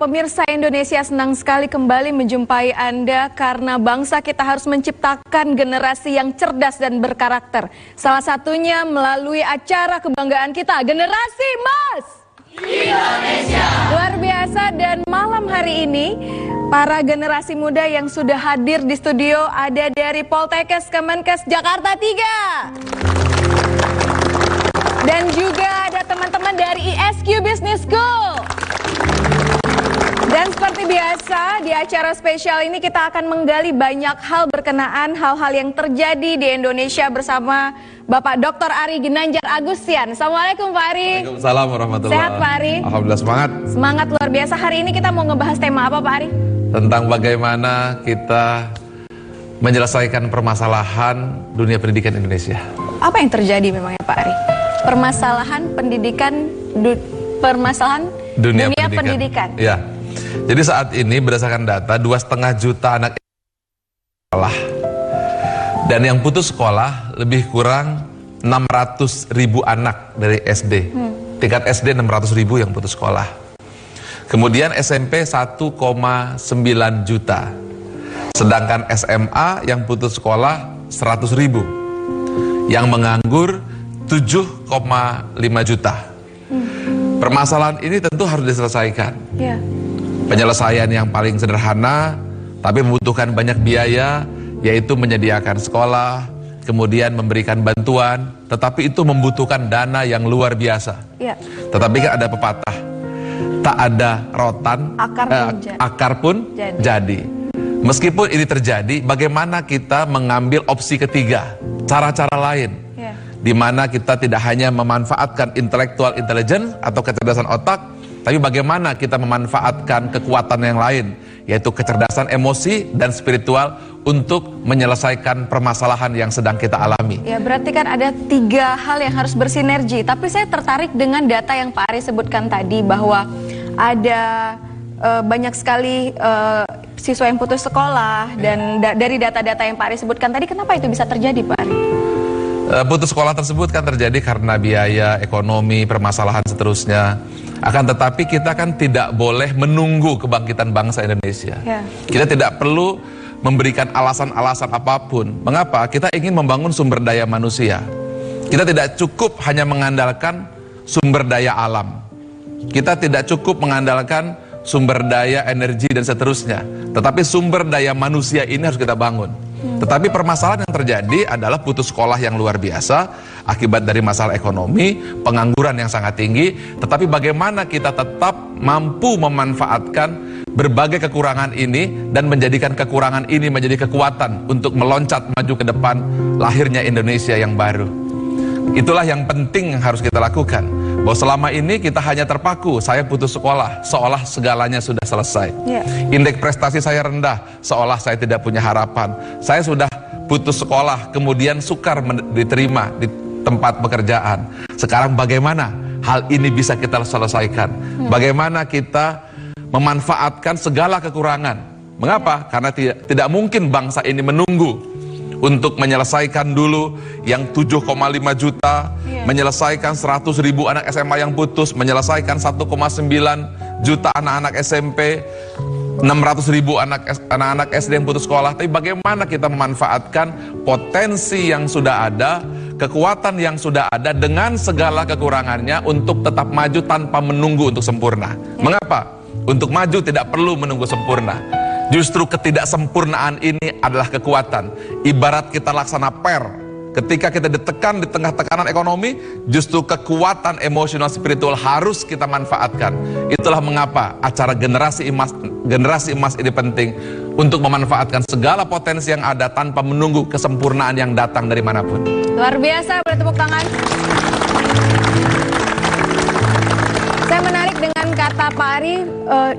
pemirsa Indonesia senang sekali kembali menjumpai Anda karena bangsa kita harus menciptakan generasi yang cerdas dan berkarakter. Salah satunya melalui acara kebanggaan kita, Generasi Emas Indonesia. Luar biasa, dan malam hari ini para generasi muda yang sudah hadir di studio ada dari Poltekkes Kemenkes Jakarta 3. Dan juga ada teman-teman dari ISQ Business School. Dan seperti biasa di acara spesial ini kita akan menggali banyak hal berkenaan hal-hal yang terjadi di Indonesia bersama Bapak Dr. Ari Ginanjar Agustian. Assalamualaikum Pak Ari. Waalaikumsalam warahmatullahi wabarakatuh. Sehat Pak Ari? Alhamdulillah, semangat. Semangat luar biasa. Hari ini kita mau ngebahas tema apa Pak Ari? Tentang bagaimana kita menyelesaikan permasalahan dunia pendidikan Indonesia. Apa yang terjadi memangnya Pak Ari? Permasalahan pendidikan, permasalahan dunia pendidikan. Ya. Jadi saat ini berdasarkan data 2,5 juta anak sekolah, dan yang putus sekolah lebih kurang 600.000 anak dari SD. Tingkat SD 600.000 yang putus sekolah. Kemudian SMP 1,9 juta. Sedangkan SMA yang putus sekolah 100.000. Yang menganggur 7,5 juta. Permasalahan ini tentu harus diselesaikan. Ya. Penyelesaian yang paling sederhana tapi membutuhkan banyak biaya, yaitu menyediakan sekolah, kemudian memberikan bantuan, tetapi itu membutuhkan dana yang luar biasa. Ya. Tetapi kan ada pepatah, tak ada rotan, akar pun jadi. Meskipun ini terjadi, bagaimana kita mengambil opsi ketiga, cara-cara lain, di mana kita tidak hanya memanfaatkan intellectual intelligence atau kecerdasan otak, tapi bagaimana kita memanfaatkan kekuatan yang lain, yaitu kecerdasan emosi dan spiritual untuk menyelesaikan permasalahan yang sedang kita alami. Ya, berarti kan ada 3 hal yang harus bersinergi. Tapi saya tertarik dengan data yang Pak Ari sebutkan tadi, bahwa ada banyak sekali siswa yang putus sekolah, dan dari data-data yang Pak Ari sebutkan tadi, kenapa itu bisa terjadi Pak Ari? Putus sekolah tersebut kan terjadi karena biaya, ekonomi, permasalahan seterusnya. Akan tetapi kita kan tidak boleh menunggu kebangkitan bangsa Indonesia. Kita tidak perlu memberikan alasan-alasan apapun. Mengapa? Kita ingin membangun sumber daya manusia. Kita tidak cukup hanya mengandalkan sumber daya alam. Kita tidak cukup mengandalkan sumber daya energi dan seterusnya. Tetapi sumber daya manusia ini harus kita bangun. Tetapi permasalahan yang terjadi adalah putus sekolah yang luar biasa akibat dari masalah ekonomi, pengangguran yang sangat tinggi. Tetapi bagaimana kita tetap mampu memanfaatkan berbagai kekurangan ini dan menjadikan kekurangan ini menjadi kekuatan untuk meloncat maju ke depan lahirnya Indonesia yang baru. Itulah yang penting yang harus kita lakukan. Bahwa selama ini kita hanya terpaku, saya putus sekolah, seolah segalanya sudah selesai. Indeks prestasi saya rendah, seolah saya tidak punya harapan. Saya sudah putus sekolah, kemudian sukar diterima di tempat pekerjaan. Sekarang bagaimana hal ini bisa kita selesaikan? Bagaimana kita memanfaatkan segala kekurangan? Mengapa? Karena tidak mungkin bangsa ini menunggu untuk menyelesaikan dulu yang 7,5 juta, menyelesaikan 100.000 anak SMA yang putus, menyelesaikan 1,9 juta anak-anak SMP, 600.000 anak-anak SD yang putus sekolah. Tapi bagaimana kita memanfaatkan potensi yang sudah ada, kekuatan yang sudah ada dengan segala kekurangannya untuk tetap maju tanpa menunggu untuk sempurna. Mengapa? Untuk maju tidak perlu menunggu sempurna. Justru ketidaksempurnaan ini adalah kekuatan. Ibarat kita laksana per, ketika kita ditekan di tengah tekanan ekonomi, justru kekuatan emosional spiritual harus kita manfaatkan. Itulah mengapa acara generasi emas ini penting, untuk memanfaatkan segala potensi yang ada tanpa menunggu kesempurnaan yang datang dari manapun. Luar biasa, boleh tepuk tangan. Saya menarik dengan kata Pak Ari,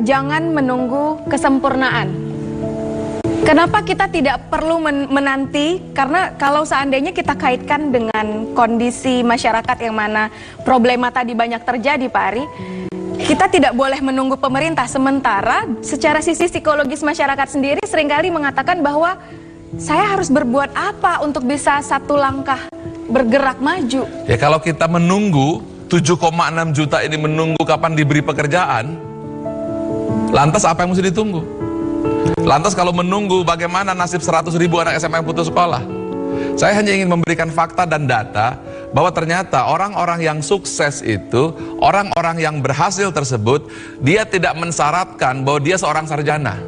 jangan menunggu kesempurnaan. Kenapa kita tidak perlu menanti? Karena kalau seandainya kita kaitkan dengan kondisi masyarakat yang mana problema tadi banyak terjadi Pak Ari, kita tidak boleh menunggu pemerintah. Sementara secara sisi psikologis masyarakat sendiri seringkali mengatakan bahwa saya harus berbuat apa untuk bisa satu langkah bergerak maju. Ya, kalau kita menunggu 7,6 juta ini menunggu kapan diberi pekerjaan, Lantas apa yang mesti ditunggu? Lantas kalau menunggu, bagaimana nasib 100.000 anak SMA yang putus sekolah? Saya hanya ingin memberikan fakta dan data bahwa ternyata orang-orang yang sukses itu, orang-orang yang berhasil tersebut, dia tidak mensyaratkan bahwa dia seorang sarjana.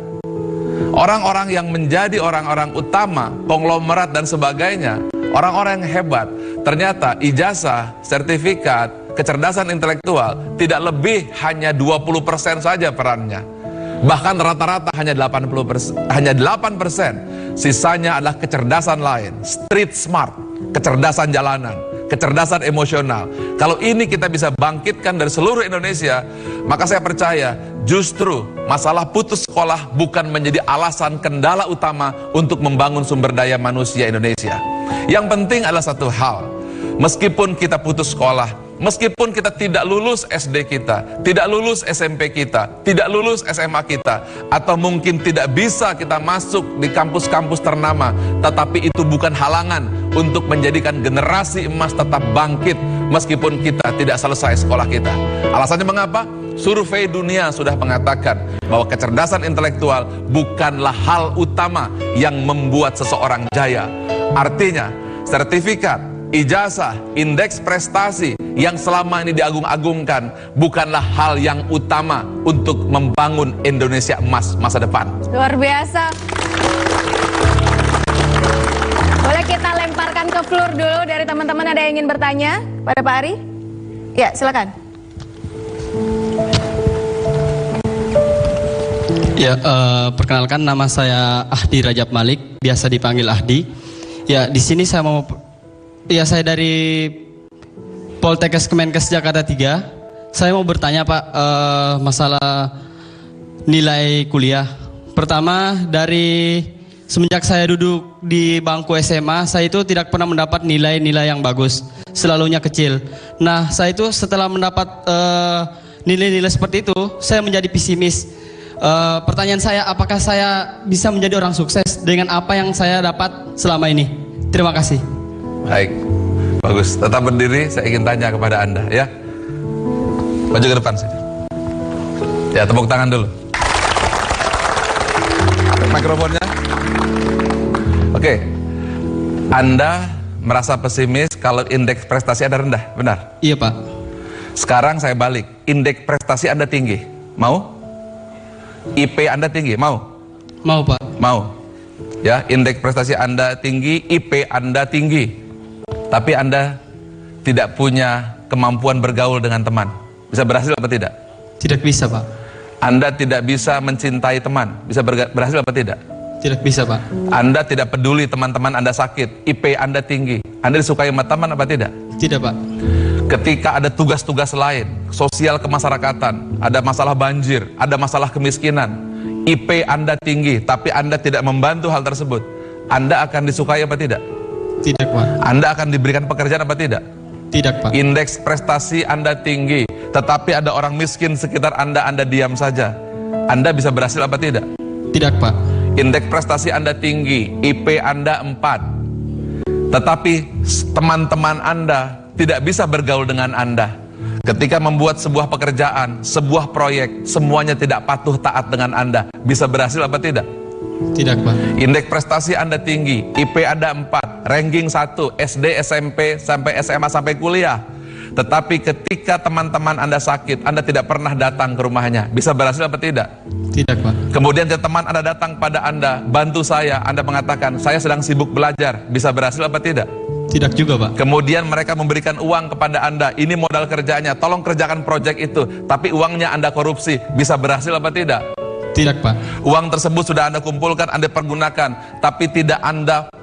Orang-orang yang menjadi orang-orang utama, konglomerat dan sebagainya, orang-orang yang hebat, ternyata ijazah, sertifikat, kecerdasan intelektual tidak lebih hanya 20% saja perannya. Bahkan rata-rata hanya 8%. Sisanya adalah kecerdasan lain, street smart, kecerdasan jalanan, kecerdasan emosional. Kalau ini kita bisa bangkitkan dari seluruh Indonesia, maka saya percaya justru masalah putus sekolah bukan menjadi alasan kendala utama untuk membangun sumber daya manusia Indonesia. Yang penting adalah satu hal, meskipun kita putus sekolah, meskipun kita tidak lulus SD kita, tidak lulus SMP kita, tidak lulus SMA kita, atau mungkin tidak bisa kita masuk di kampus-kampus ternama, tetapi itu bukan halangan untuk menjadikan generasi emas tetap bangkit meskipun kita tidak selesai sekolah kita. Alasannya mengapa? Survei dunia sudah mengatakan bahwa kecerdasan intelektual bukanlah hal utama yang membuat seseorang jaya. Artinya, sertifikat, ijazah, indeks prestasi yang selama ini diagung-agungkan bukanlah hal yang utama untuk membangun Indonesia emas masa depan. Luar biasa. Boleh kita lemparkan ke floor dulu dari teman-teman, ada yang ingin bertanya pada Pak Ari? Ya, silakan. Ya, perkenalkan nama saya Ahdi Rajab Malik, biasa dipanggil Ahdi. Ya, di sini saya mau, ya saya dari Poltekkes Kemenkes Jakarta 3. Saya mau bertanya Pak, masalah nilai kuliah. Pertama, dari semenjak saya duduk di bangku SMA, saya itu tidak pernah mendapat nilai-nilai yang bagus, selalunya kecil. Nah, saya itu setelah mendapat nilai-nilai seperti itu, saya menjadi pesimis. Pertanyaan saya, apakah saya bisa menjadi orang sukses dengan apa yang saya dapat selama ini? Terima kasih. Baik, bagus. Tetap berdiri, saya ingin tanya kepada Anda ya. Maju ke depan sini. Ya, tepuk tangan dulu. Mikrofonnya. Oke. Anda merasa pesimis kalau indeks prestasi Anda rendah, benar? Iya Pak. Sekarang saya balik, indeks prestasi Anda tinggi, mau? IP Anda tinggi, mau? Mau Pak. Mau. Ya, indeks prestasi Anda tinggi, IP Anda tinggi, tapi Anda tidak punya kemampuan bergaul dengan teman. Bisa berhasil apa tidak? Tidak bisa Pak. Anda tidak bisa mencintai teman. Bisa berhasil apa tidak? Tidak bisa Pak. Anda tidak peduli teman-teman Anda sakit, IP Anda tinggi, Anda disukai sama teman apa tidak? Tidak Pak. Ketika ada tugas-tugas lain, sosial kemasyarakatan, ada masalah banjir, ada masalah kemiskinan, IP Anda tinggi, tapi Anda tidak membantu hal tersebut, Anda akan disukai apa tidak? Tidak Pak. Anda akan diberikan pekerjaan apa tidak? Tidak Pak. Indeks prestasi Anda tinggi, tetapi ada orang miskin sekitar Anda diam saja, Anda bisa berhasil apa tidak? Tidak Pak. Indeks prestasi Anda tinggi, IP Anda 4, tetapi teman-teman Anda tidak bisa bergaul dengan Anda. Ketika membuat sebuah pekerjaan, sebuah proyek, semuanya tidak patuh taat dengan Anda. Bisa berhasil apa tidak? Tidak Pak. Indeks prestasi Anda tinggi, IP Anda 4, ranking 1, SD, SMP, sampai SMA, sampai kuliah. Tetapi ketika teman-teman Anda sakit, Anda tidak pernah datang ke rumahnya. Bisa berhasil apa tidak? Tidak Pak. Kemudian teman Anda datang pada Anda, bantu saya, Anda mengatakan, saya sedang sibuk belajar. Bisa berhasil apa tidak? Tidak juga Pak. Kemudian mereka memberikan uang kepada Anda, ini modal kerjanya, tolong kerjakan proyek itu, tapi uangnya Anda korupsi. Bisa berhasil apa tidak? Tidak Pak. Uang tersebut sudah Anda kumpulkan, Anda pergunakan, tapi tidak Anda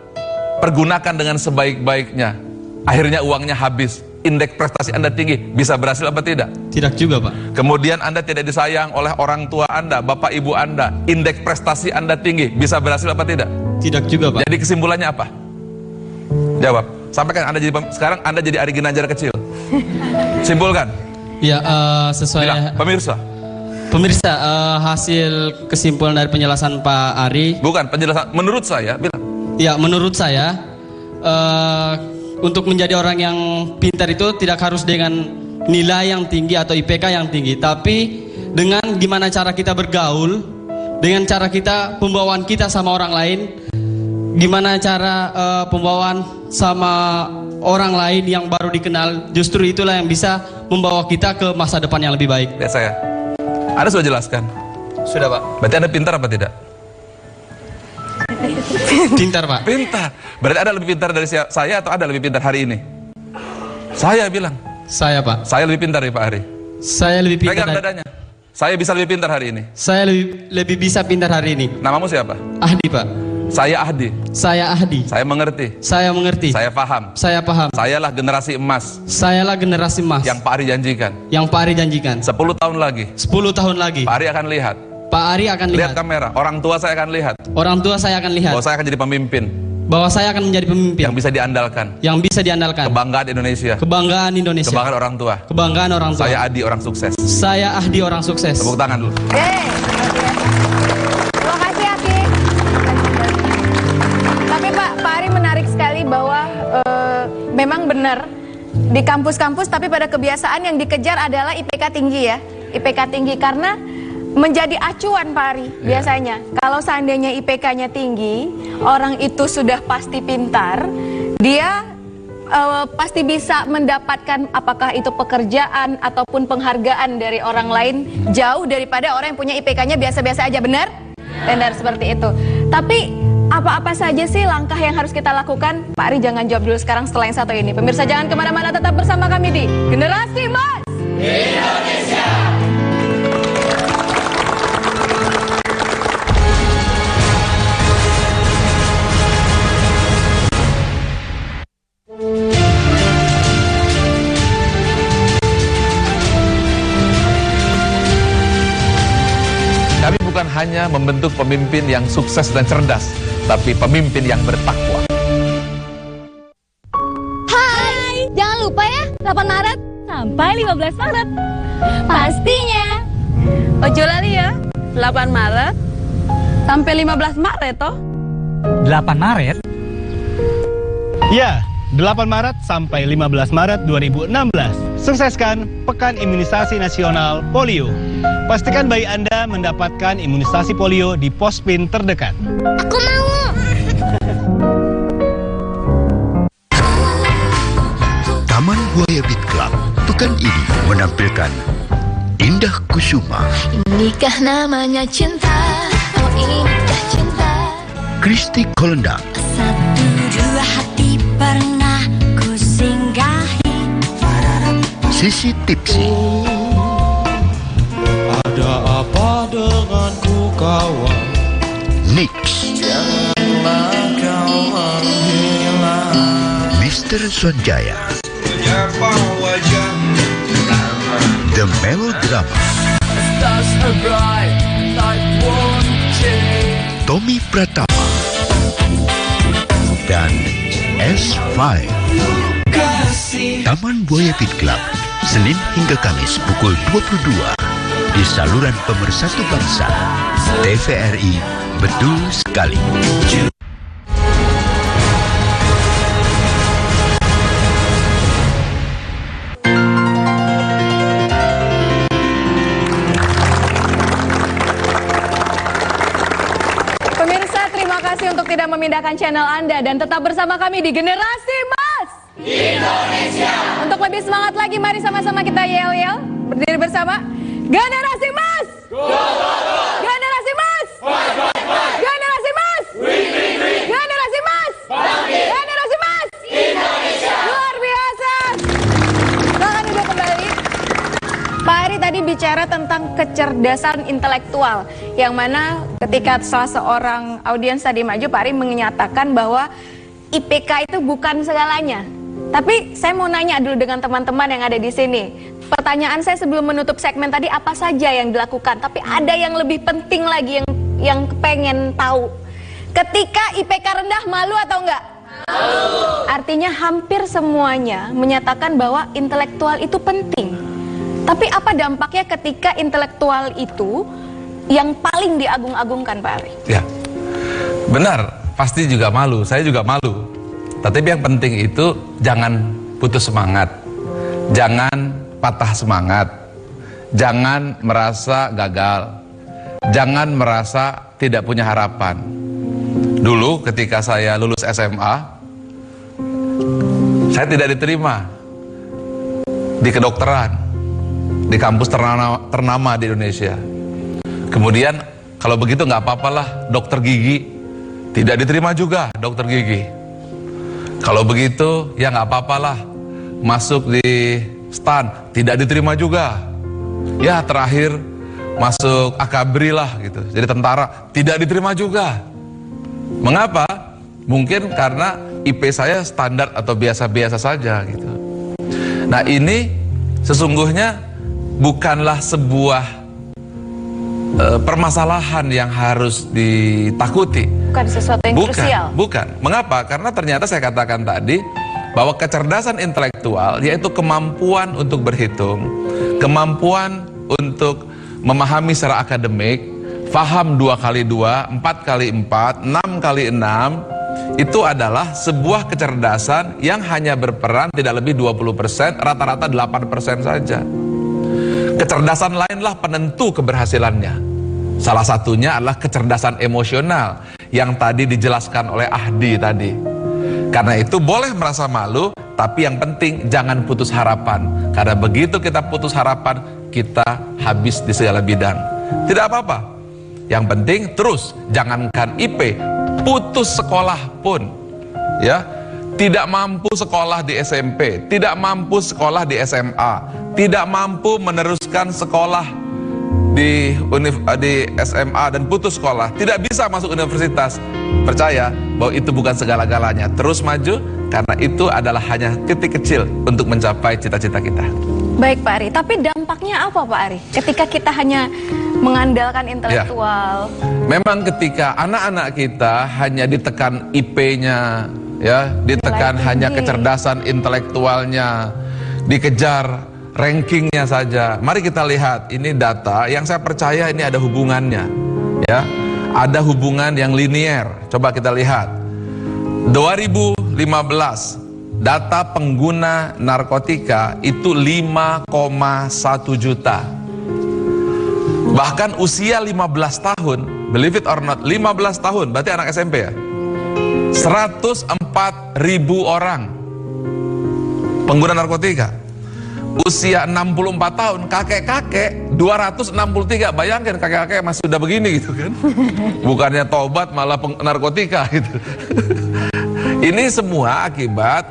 pergunakan dengan sebaik-baiknya. Akhirnya uangnya habis. Indeks prestasi Anda tinggi, bisa berhasil apa tidak? Tidak juga Pak. Kemudian Anda tidak disayang oleh orang tua Anda, bapak ibu Anda, indeks prestasi Anda tinggi, bisa berhasil apa tidak? Tidak juga Pak. Jadi kesimpulannya apa? Jawab. Sampaikan, Anda jadi sekarang Anda jadi Ari Ginanjar kecil. Simpulkan. Ya, sesuai Bilang, pemirsa, hasil kesimpulan dari penjelasan Pak Ari. Bukan penjelasan, menurut saya. Bilang. Ya, menurut saya untuk menjadi orang yang pintar itu tidak harus dengan nilai yang tinggi atau IPK yang tinggi, tapi dengan gimana cara kita bergaul, dengan cara kita pembawaan kita sama orang lain, gimana cara pembawaan sama orang lain yang baru dikenal. Justru itulah yang bisa membawa kita ke masa depan yang lebih baik. Lihat saya, Anda sudah jelaskan. Sudah, Pak. Berarti Anda pintar apa tidak? Pintar, Pak. Pintar. Berarti Anda lebih pintar dari saya atau Anda lebih pintar hari ini? Saya bilang. Saya, Pak. Saya lebih pintar dari Pak Ari. Saya lebih pintar. Pegang dadanya. Saya bisa lebih pintar hari ini. Saya lebih bisa pintar hari ini. Namamu siapa? Ahdi, Pak. Saya Ahdi. Saya Ahdi. Saya mengerti. Saya mengerti. Saya paham. Saya paham. Sayalah generasi emas Sayalah generasi emas yang Pak Ari janjikan. yang Pak Ari janjikan. 10 tahun lagi 10 tahun lagi Pak Ari akan lihat. Pak Ari akan lihat. Lihat kamera. Orang tua saya akan lihat. Orang tua saya akan lihat. Bahwa saya akan jadi pemimpin Bahwa saya akan menjadi pemimpin yang bisa diandalkan. yang bisa diandalkan. Kebanggaan Indonesia. Kebanggaan Indonesia. Kebanggaan orang tua. Kebanggaan orang tua. Saya Adi, orang sukses. Saya Ahdi, orang sukses. Tepuk tangan dulu. Terima kasih Aki. Tapi Pak Ari menarik sekali bahwa memang benar di kampus-kampus, tapi pada kebiasaan yang dikejar adalah IPK tinggi ya. IPK tinggi karena menjadi acuan Pak Ari biasanya. Kalau seandainya IPK-nya tinggi, orang itu sudah pasti pintar, dia pasti bisa mendapatkan apakah itu pekerjaan ataupun penghargaan dari orang lain jauh daripada orang yang punya IPK-nya biasa-biasa aja, benar? Benar seperti itu. Tapi apa-apa saja sih langkah yang harus kita lakukan? Pak Ari jangan jawab dulu sekarang, setelah yang satu ini. Pemirsa jangan kemana-mana, tetap bersama kami di Generasi Emas Indonesia. Kami bukan hanya membentuk pemimpin yang sukses dan cerdas, tapi pemimpin yang bertakwa. Hai, jangan lupa ya, 8 Maret sampai 15 Maret. Pastinya. Ojo lali ya, 8 Maret sampai 15 Maret toh. 8 Maret? Ya, 8 Maret sampai 15 Maret 2016. Sukseskan Pekan Imunisasi Nasional Polio. Pastikan bayi Anda mendapatkan imunisasi polio di Pospin terdekat. Aku mau. Taman Buaya Beat Club pekan ini menampilkan Indah Kusuma, Inikah namanya cinta? Oh, inikah cinta? Kristi Kolendang, Satu dua hati pernah ku singgahi. Sisi Tipsi, Ada apa denganku kawan? Nix, Janganlah kau menghilang. Mr. Sonjaya, Menyapa wajah The Melodrama, Tommy Pratama, dan S5. Taman Buaya Beat Club, Senin hingga Kamis pukul 22 di saluran Pemersatu Bangsa TVRI. Betul sekali. Pemirsa, terima kasih untuk tidak memindahkan channel Anda dan tetap bersama kami di Generasi Emas Indonesia. Untuk lebih semangat lagi, mari sama-sama kita yel-yel berdiri bersama. Generasi Emas! Generasi Emas! Generasi Emas! Generasi Emas! Generasi Emas! Indonesia! Luar biasa! Silahkan duduk kembali. Pak Ari tadi bicara tentang kecerdasan intelektual, yang mana ketika salah seorang audiens tadi maju, Pak Ari menyatakan bahwa IPK itu bukan segalanya. Tapi saya mau nanya dulu dengan teman-teman yang ada di sini. Pertanyaan saya sebelum menutup segmen tadi, apa saja yang dilakukan? Tapi ada yang lebih penting lagi yang pengen tahu. Ketika IPK rendah, malu atau enggak? Malu. Artinya hampir semuanya menyatakan bahwa intelektual itu penting. Tapi apa dampaknya ketika intelektual itu yang paling diagung-agungkan, Pak Ari? Ya, benar. Pasti juga malu. Saya juga malu. Tapi yang penting itu jangan putus semangat. Jangan patah semangat. Jangan merasa gagal. Jangan merasa tidak punya harapan. Dulu ketika saya lulus SMA, saya tidak diterima di kedokteran, di kampus ternama di Indonesia. Kemudian kalau begitu nggak apa-apalah, dokter gigi. Tidak diterima juga dokter gigi. Kalau begitu ya nggak apa-apalah, masuk di STAN. Tidak diterima juga. Ya terakhir masuk akabri lah gitu, jadi tentara. Tidak diterima juga. Mengapa? Mungkin karena IP saya standar atau biasa-biasa saja gitu. Nah ini sesungguhnya bukanlah sebuah permasalahan yang harus ditakuti. Bukan sesuatu yang krusial. Bukan. Mengapa? Karena ternyata saya katakan tadi bahwa kecerdasan intelektual yaitu kemampuan untuk berhitung, kemampuan untuk memahami secara akademik, faham 2 kali 2, 4 kali 4, 6 kali 6, itu adalah sebuah kecerdasan yang hanya berperan tidak lebih 20%, rata-rata 8% saja. Kecerdasan lainlah penentu keberhasilannya. Salah satunya adalah kecerdasan emosional yang tadi dijelaskan oleh Ahdi tadi. Karena itu boleh merasa malu, tapi yang penting jangan putus harapan. Karena begitu kita putus harapan, kita habis di segala bidang. Tidak apa-apa. Yang penting terus, jangankan IP, putus sekolah pun, ya, tidak mampu sekolah di SMP, tidak mampu sekolah di SMA, tidak mampu meneruskan sekolah di SMA dan putus sekolah, tidak bisa masuk universitas. Percaya bahwa itu bukan segala-galanya. Terus maju, karena itu adalah hanya titik kecil untuk mencapai cita-cita kita. Baik Pak Ari, tapi dampaknya apa Pak Ari ketika kita hanya mengandalkan intelektual? Ya. Memang ketika anak-anak kita hanya ditekan IP-nya, ya, ditekan hanya kecerdasan intelektualnya, dikejar rankingnya saja. Mari kita lihat, ini data yang saya percaya ini ada hubungannya, ya, ada hubungan yang linier. Coba kita lihat 2015 data pengguna narkotika itu 5,1 juta. Bahkan usia 15 tahun, believe it or not, 15 tahun, berarti anak SMP ya, 104.000 orang pengguna narkotika. Usia 64 tahun, kakek-kakek 263. Bayangkan kakek-kakek masih udah begini gitu kan. Bukannya tobat malah narkotika gitu. Ini semua akibat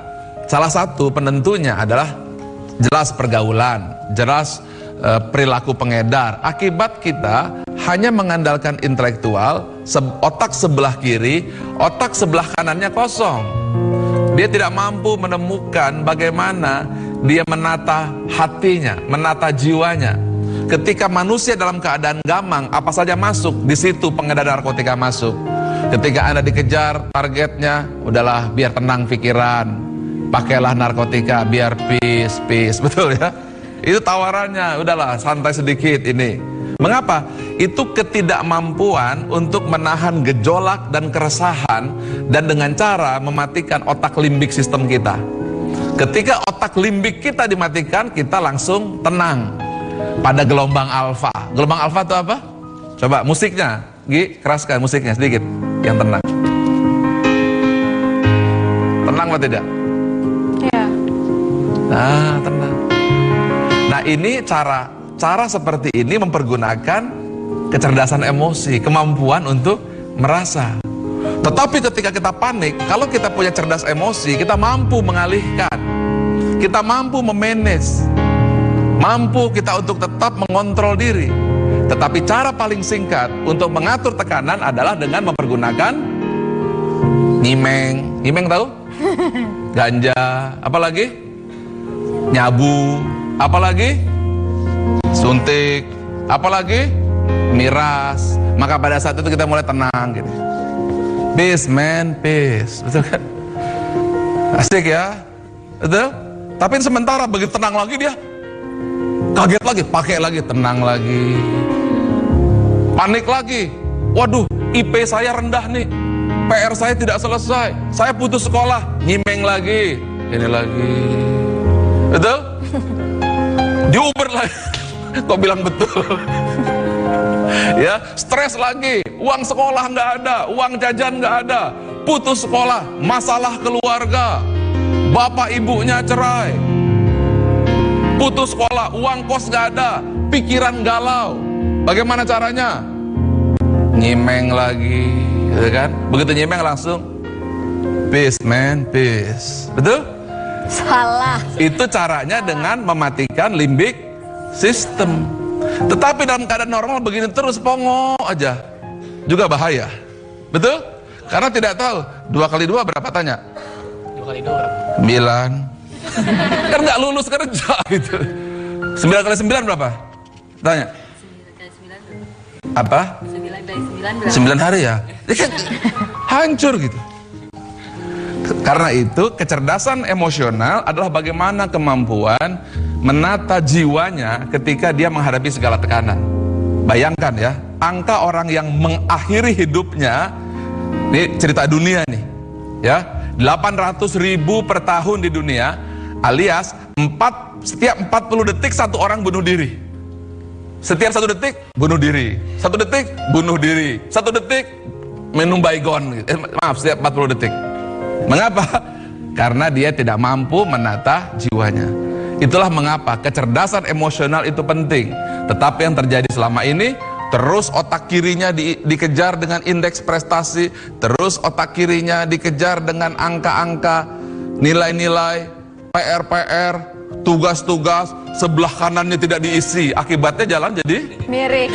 salah satu penentunya adalah jelas pergaulan, jelas perilaku pengedar. Akibat kita hanya mengandalkan intelektual, otak sebelah kiri, otak sebelah kanannya kosong. Dia tidak mampu menemukan bagaimana dia menata hatinya, menata jiwanya. Ketika manusia dalam keadaan gamang, apa saja masuk, di situ pengedar narkotika masuk. Ketika Anda dikejar targetnya, udahlah biar tenang pikiran, pakailah narkotika biar peace, betul ya? Itu tawarannya, udahlah santai sedikit ini. Mengapa? Itu ketidakmampuan untuk menahan gejolak dan keresahan, dan dengan cara mematikan otak limbik sistem kita. Ketika otak limbik kita dimatikan, kita langsung tenang pada gelombang alfa. Gelombang alfa itu apa? Coba musiknya, Gi, keraskan musiknya sedikit, yang tenang. Tenang atau tidak? Ya. Nah, tenang. Nah, ini cara seperti ini mempergunakan kecerdasan emosi, kemampuan untuk merasa. Tetapi ketika kita panik, kalau kita punya cerdas emosi, kita mampu mengalihkan, kita mampu memanage, mampu kita untuk tetap mengontrol diri. Tetapi cara paling singkat untuk mengatur tekanan adalah dengan mempergunakan nyimeng tahu? Ganja, apalagi? Nyabu, apalagi? Suntik, apalagi? Miras. Maka pada saat itu kita mulai tenang gitu. Peace man, peace. Betul kan? Asik ya? Betul? Tapi sementara begitu tenang lagi dia kaget lagi, pakai lagi, tenang lagi. Panik lagi. Waduh, IP saya rendah nih. PR saya tidak selesai. Saya putus sekolah, nyimeng lagi. Ini lagi. Betul? Diuber lagi. Kok bilang betul? Ya, stres lagi, uang sekolah nggak ada, uang jajan nggak ada, putus sekolah, masalah keluarga, bapak ibunya cerai, putus sekolah, uang kos nggak ada, pikiran galau. Bagaimana caranya? Nyimeng lagi, gitu kan? Begitu nyimeng langsung peace man, peace. Betul? Salah. Itu caranya dengan mematikan limbik sistem. Tetapi dalam keadaan normal begini terus pongo aja juga bahaya. Betul? Karena tidak tahu 2 kali 2 berapa, tanya? 2 kali 2 9. Kan nggak lulus kerja gitu. 9 kali 9 berapa? Tanya. 9 kali 9 Apa? 9 kali 9 berapa? 9 hari ya? Hancur gitu. Karena itu kecerdasan emosional adalah bagaimana kemampuan menata jiwanya ketika dia menghadapi segala tekanan. Bayangkan ya, angka orang yang mengakhiri hidupnya, ini cerita dunia nih, ya, 800.000 per tahun di dunia, alias setiap 40 detik satu orang bunuh diri. Setiap 1 detik bunuh diri, 1 detik bunuh diri, 1 detik minum baygon. Setiap 40 detik. Mengapa? Karena dia tidak mampu menata jiwanya. Itulah mengapa kecerdasan emosional itu penting. Tetapi yang terjadi selama ini, terus otak kirinya dikejar dengan indeks prestasi, terus otak kirinya dikejar dengan angka-angka, nilai-nilai, PR-PR, tugas-tugas, sebelah kanannya tidak diisi. Akibatnya jalan jadi Miring.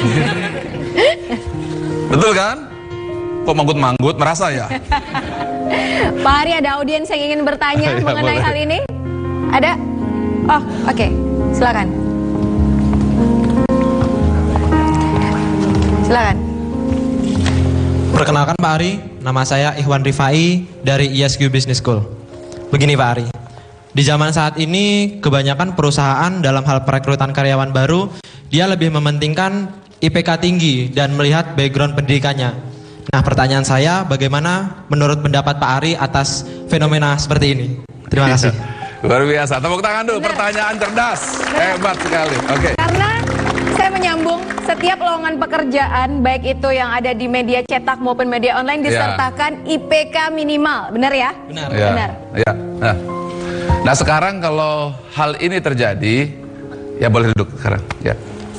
betul kan? Kok manggut-manggut, merasa ya? Pak Ari, ada audiens yang ingin bertanya Ya, mengenai boleh. hal ini? Ada? Oh, oke. Silakan. Silakan. Perkenalkan Pak Ari, nama saya Ikhwan Rifai dari ISQ Business School. Begini Pak Ari, di zaman saat ini kebanyakan perusahaan dalam hal perekrutan karyawan baru, dia lebih mementingkan IPK tinggi dan melihat background pendidikannya. Nah, pertanyaan saya, bagaimana menurut pendapat Pak Ari atas fenomena seperti ini? Terima kasih. Luar biasa, tepuk tangan dulu. Pertanyaan cerdas, hebat sekali. Oke. Karena saya menyambung setiap lowongan pekerjaan, baik itu yang ada di media cetak maupun media online, disertakan IPK minimal. Benar ya? Benar. Ya, Benar. ya. Nah sekarang kalau hal ini terjadi, ya boleh duduk sekarang. Ya.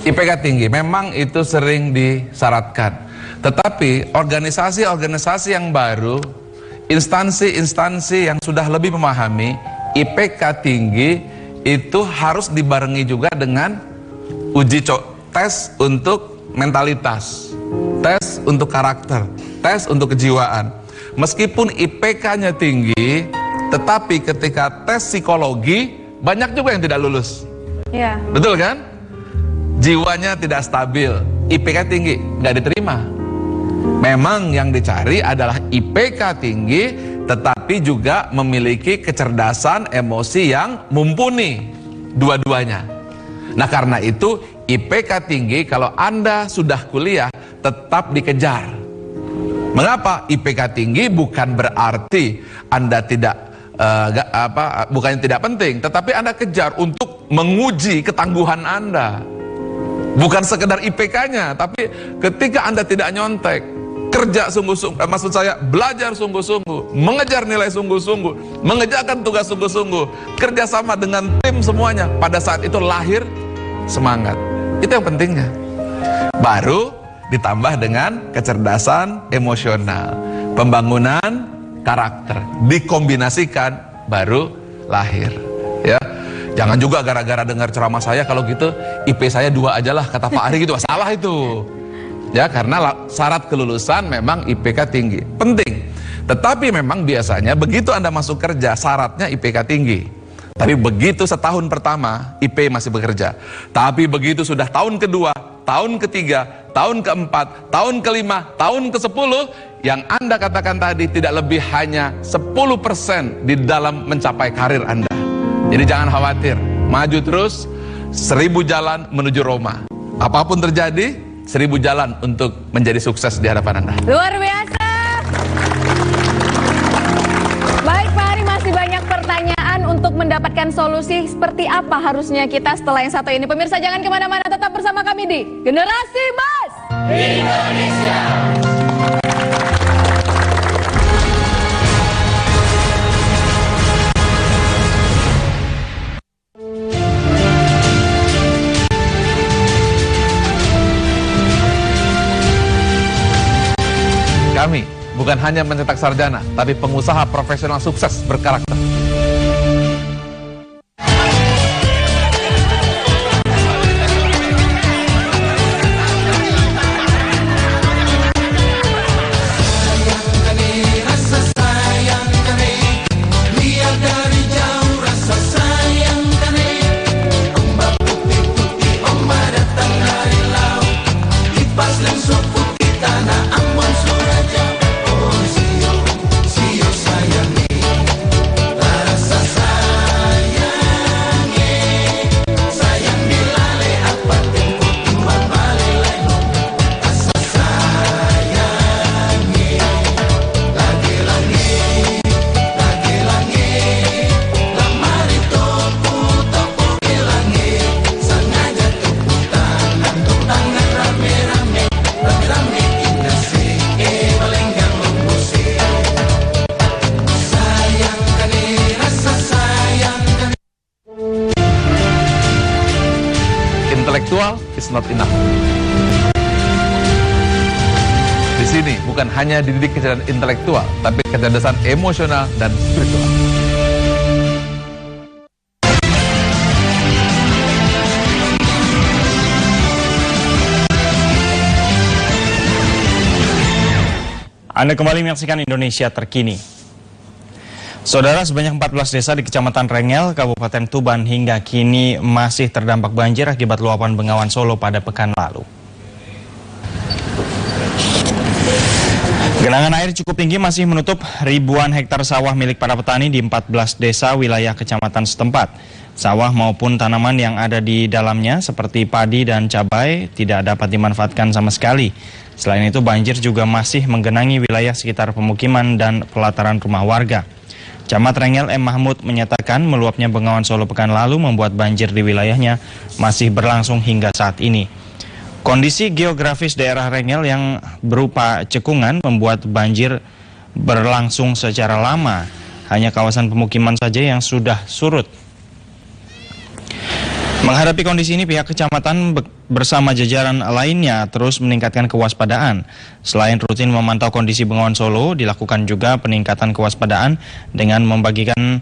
IPK tinggi, memang itu sering disyaratkan. Tetapi organisasi-organisasi yang baru, instansi-instansi yang sudah lebih memahami, IPK tinggi itu harus dibarengi juga dengan tes untuk mentalitas, tes untuk karakter, tes untuk kejiwaan. Meskipun IPK-nya tinggi, tetapi ketika tes psikologi, banyak juga yang tidak lulus. Ya. Betul kan? Jiwanya tidak stabil, IPK tinggi, nggak diterima. Memang yang dicari adalah IPK tinggi, tetapi juga memiliki kecerdasan emosi yang mumpuni, dua-duanya. Nah karena itu IPK tinggi kalau Anda sudah kuliah tetap dikejar. Mengapa? IPK tinggi bukan berarti Anda tidak bukannya tidak penting, tetapi Anda kejar untuk menguji ketangguhan Anda. Bukan sekedar IPK-nya, tapi ketika Anda tidak nyontek, kerja sungguh-sungguh, maksud saya belajar sungguh-sungguh, mengejar nilai sungguh-sungguh, mengerjakan tugas sungguh-sungguh, kerjasama dengan tim semuanya, pada saat itu lahir semangat. Itu yang pentingnya. Baru ditambah dengan kecerdasan emosional, pembangunan karakter, dikombinasikan baru lahir. Ya, jangan juga gara-gara dengar ceramah saya kalau gitu IP saya 2 aja lah kata Pak Ari gitu, salah itu. Ya, karena syarat kelulusan memang IPK tinggi, penting. Tetapi memang biasanya begitu Anda masuk kerja syaratnya IPK tinggi. Tapi begitu setahun pertama IP masih bekerja. Tapi begitu sudah tahun kedua, tahun ketiga, tahun keempat, tahun kelima, tahun ke-10, yang Anda katakan tadi tidak lebih hanya 10% di dalam mencapai karir Anda. Jadi jangan khawatir, maju terus, 1000 jalan menuju Roma. Apapun terjadi, 1000 jalan untuk menjadi sukses di hadapan Anda. Luar biasa. Baik Pak Ari, masih banyak pertanyaan untuk mendapatkan mendapatkan solusi seperti apa harusnya kita setelah yang satu ini. Pemirsa jangan kemana-mana, tetap bersama kami di Generasi Mas Indonesia. Kami bukan hanya mencetak sarjana, tapi pengusaha profesional sukses berkarakter. Intelektual is not enough. Di sini bukan hanya dididik kecerdasan intelektual, tapi kecerdasan emosional dan spiritual. Anda kembali menyaksikan Indonesia Terkini. Saudara, sebanyak 14 desa di Kecamatan Rengel, Kabupaten Tuban hingga kini masih terdampak banjir akibat luapan Bengawan Solo pada pekan lalu. Genangan air cukup tinggi masih menutup ribuan hektar sawah milik para petani di 14 desa wilayah kecamatan setempat. Sawah maupun tanaman yang ada di dalamnya seperti padi dan cabai tidak dapat dimanfaatkan sama sekali. Selain itu, banjir juga masih menggenangi wilayah sekitar pemukiman dan pelataran rumah warga. Camat Rengel M. Mahmud menyatakan meluapnya Bengawan Solo pekan lalu membuat banjir di wilayahnya masih berlangsung hingga saat ini. Kondisi geografis daerah Rengel yang berupa cekungan membuat banjir berlangsung secara lama. Hanya kawasan pemukiman saja yang sudah surut. Menghadapi kondisi ini, pihak kecamatan bersama jajaran lainnya terus meningkatkan kewaspadaan. Selain rutin memantau kondisi Bengawan Solo, dilakukan juga peningkatan kewaspadaan dengan membagikan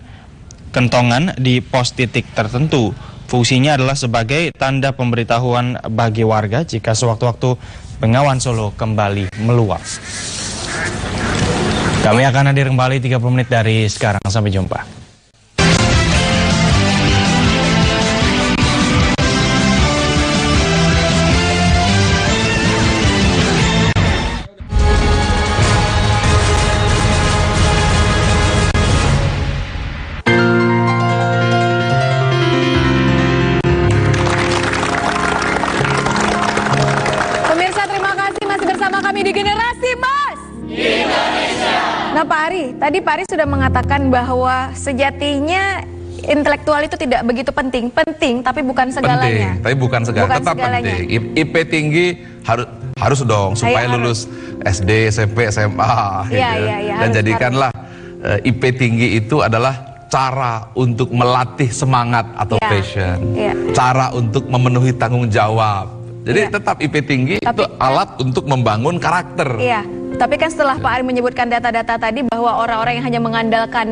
kentongan di pos titik tertentu. Fungsinya adalah sebagai tanda pemberitahuan bagi warga jika sewaktu-waktu Bengawan Solo kembali meluap. Kami akan hadir kembali 30 menit dari sekarang. Sampai jumpa. Di Generasi Mas Indonesia. Nah Pak Ari, tadi Pak Ari sudah mengatakan bahwa sejatinya intelektual itu tidak begitu penting. Penting, tapi bukan segalanya. Penting, tapi bukan segalanya. Tetap penting. IP tinggi harus dong supaya lulus SD, SMP, SMA. Dan jadikanlah IP tinggi itu adalah cara untuk melatih semangat atau passion. Cara untuk memenuhi tanggung jawab. Jadi tetap IP tinggi itu alat untuk membangun karakter. Iya, tapi kan setelah Pak Ari menyebutkan data-data tadi bahwa orang-orang yang hanya mengandalkan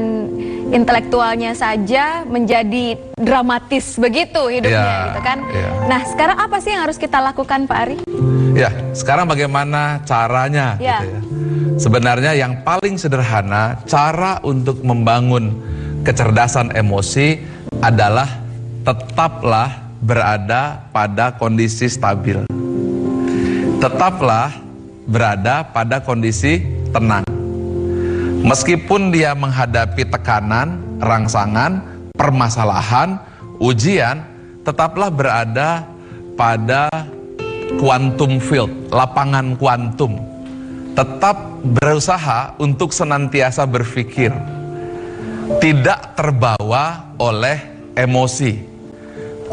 intelektualnya saja menjadi dramatis begitu hidupnya gitu kan. Nah, sekarang apa sih yang harus kita lakukan Pak Ari? Ya, sekarang bagaimana caranya gitu ya. Sebenarnya yang paling sederhana cara untuk membangun kecerdasan emosi adalah tetaplah berada pada kondisi stabil. Tetaplah berada pada kondisi tenang. Meskipun dia menghadapi tekanan, rangsangan, permasalahan, ujian, tetaplah berada pada quantum field, lapangan kuantum. Tetap berusaha untuk senantiasa berpikir. tidak terbawa oleh emosi,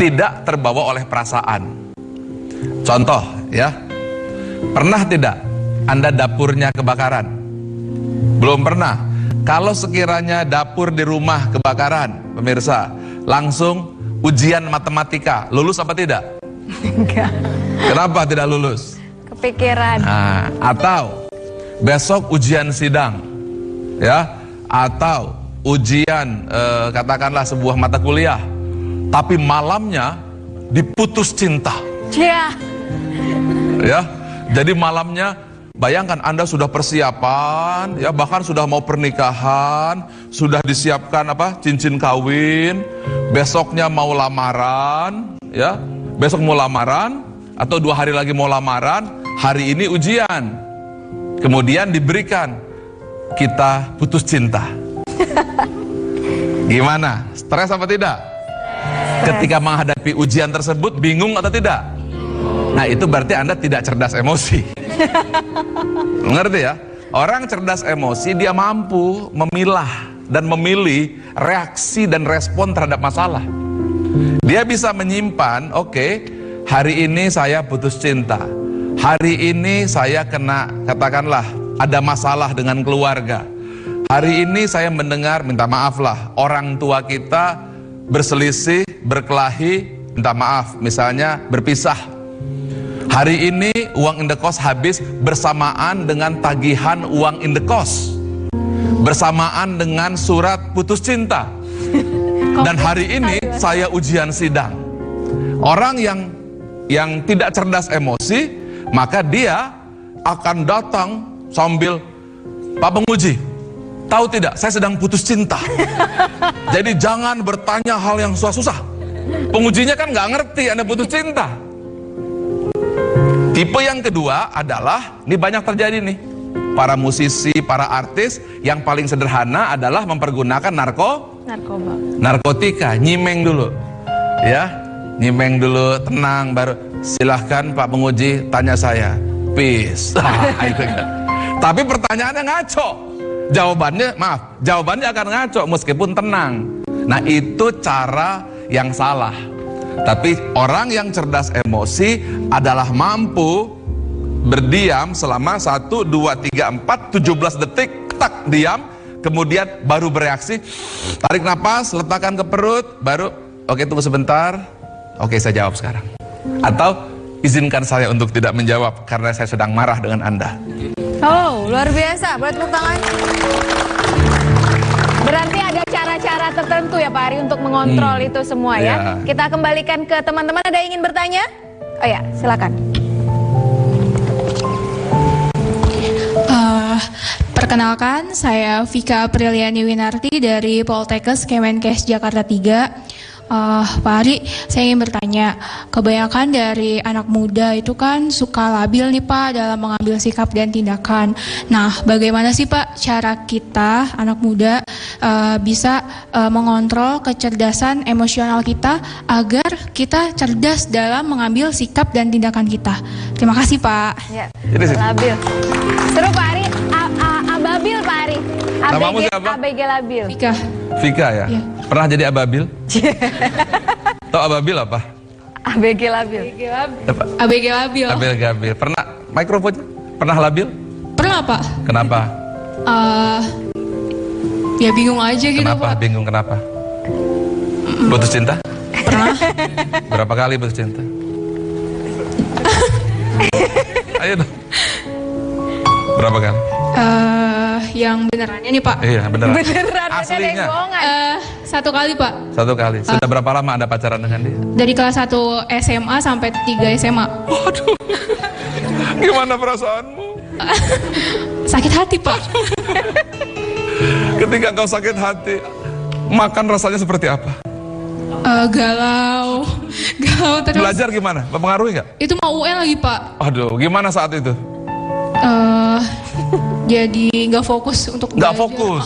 tidak terbawa oleh perasaan. Contoh ya, pernah tidak Anda dapurnya kebakaran? Belum pernah. Kalau sekiranya dapur di rumah kebakaran, pemirsa, langsung ujian matematika, lulus apa tidak? Enggak. Kenapa tidak lulus? Kepikiran. Nah, atau besok ujian sidang, ya, atau ujian katakanlah sebuah mata kuliah, tapi malamnya diputus cinta. Iya. Ya, jadi malamnya bayangkan Anda sudah persiapan, ya bahkan sudah mau pernikahan, sudah disiapkan apa cincin kawin, besoknya mau lamaran, ya besok mau lamaran atau 2 hari lagi mau lamaran, hari ini ujian, kemudian diberikan kita putus cinta. Gimana? Stres apa tidak? Ketika menghadapi ujian tersebut bingung atau tidak? Nah itu berarti Anda tidak cerdas emosi. Mengerti ya? Orang cerdas emosi dia mampu memilah dan memilih reaksi dan respon terhadap masalah. Dia bisa menyimpan, oke, hari ini saya putus cinta, hari ini saya kena, katakanlah ada masalah dengan keluarga, hari ini saya mendengar, minta maaf lah, orang tua kita berselisih, berkelahi, minta maaf, misalnya berpisah. Hari ini uang indekos habis bersamaan dengan tagihan uang indekos, bersamaan dengan surat putus cinta. Dan hari ini saya ujian sidang. Orang yang tidak cerdas emosi, maka dia akan datang sambil, Pak penguji, tahu tidak saya sedang putus cinta. Jadi jangan bertanya hal yang susah-susah. Pengujinya kan nggak ngerti Anda putus cinta. Tipe yang kedua adalah, ini banyak terjadi nih, para musisi, para artis yang paling sederhana adalah mempergunakan narkotika, nyimeng dulu, ya, nyimeng dulu, tenang, baru silahkan Pak penguji tanya saya, peace. Itu kan. Tapi pertanyaannya ngaco, jawabannya akan ngaco meskipun tenang. Nah itu cara yang salah. Tapi orang yang cerdas emosi adalah mampu berdiam selama 1, 2, 3, 4, 17 detik, tak diam, kemudian baru bereaksi, tarik napas, letakkan ke perut, baru oke tunggu sebentar, oke saya jawab sekarang. Atau izinkan saya untuk tidak menjawab karena saya sedang marah dengan Anda. Oh luar biasa, boleh tepuk tangan. Berarti ada cara-cara tertentu ya Pak Ari untuk mengontrol itu semua ya. Kita kembalikan ke teman-teman, ada yang ingin bertanya? Oh ya, silakan. Perkenalkan, saya Vika Apriliani Winarti dari Poltekkes Kemenkes Jakarta 3. Pak Ari, saya ingin bertanya, kebanyakan dari anak muda itu kan suka labil nih Pak dalam mengambil sikap dan tindakan. Nah, bagaimana sih Pak cara kita, anak muda, bisa mengontrol kecerdasan emosional kita agar kita cerdas dalam mengambil sikap dan tindakan kita? Terima kasih Pak. Ya, labil. Seru Pak Ari, ababil Pak Ari. Namamu siapa? ABG labil. Vika. Vika ya? Iya. Pernah jadi ababil? Tahu ababil apa? ABG labil. ABG labil. ABG labil. Pernah mikrofonnya? Pernah labil? Pernah Pak. Kenapa? Ya bingung aja gitu Kenapa? Pak. Bingung kenapa? Putus cinta? Pernah. Berapa kali putus cinta? Ayo dong. Berapa kali? Yang benerannya nih Pak. Iya beneran. Beneran, Aslinya. Satu kali Pak. Satu kali. Sudah berapa lama Anda pacaran dengan dia? Dari kelas 1 SMA sampai 3 SMA. Waduh. Gimana perasaanmu? Sakit hati Pak. Ketika kau sakit hati, makan rasanya seperti apa? Galau terus. Belajar gimana? Mempengaruhi nggak? Itu mau UN lagi Pak. Aduh, gimana saat itu? Jadi nggak fokus untuk Nggak belajar. fokus?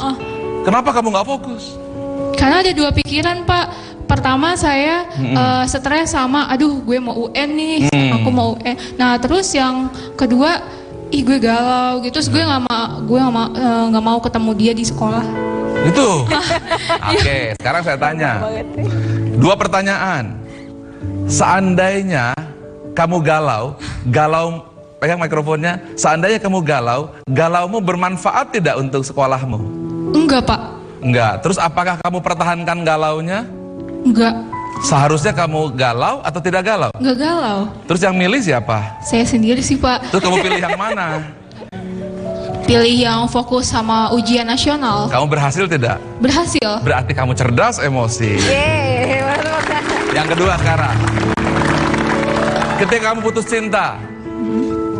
Kenapa kamu nggak fokus? Karena ada 2 pikiran Pak. Pertama saya stres sama, aduh gue mau UN nih, aku mau UN. Nah terus yang kedua, ih gue galau gitu, terus gue nggak mau ketemu dia di sekolah. Itu. Oke, sekarang saya tanya. 2 pertanyaan. Seandainya kamu galau, pegang mikrofonnya. Seandainya kamu galaumu bermanfaat tidak untuk sekolahmu? Enggak, Pak. Enggak. Terus apakah kamu pertahankan galaunya? Enggak. Seharusnya kamu galau atau tidak galau? Enggak galau. Terus yang milih siapa? Saya sendiri sih, Pak. Terus kamu pilih yang mana? Pilih yang fokus sama ujian nasional. Kamu berhasil tidak? Berhasil. Berarti kamu cerdas emosi. Yeay. Yang kedua sekarang. Ketika kamu putus cinta,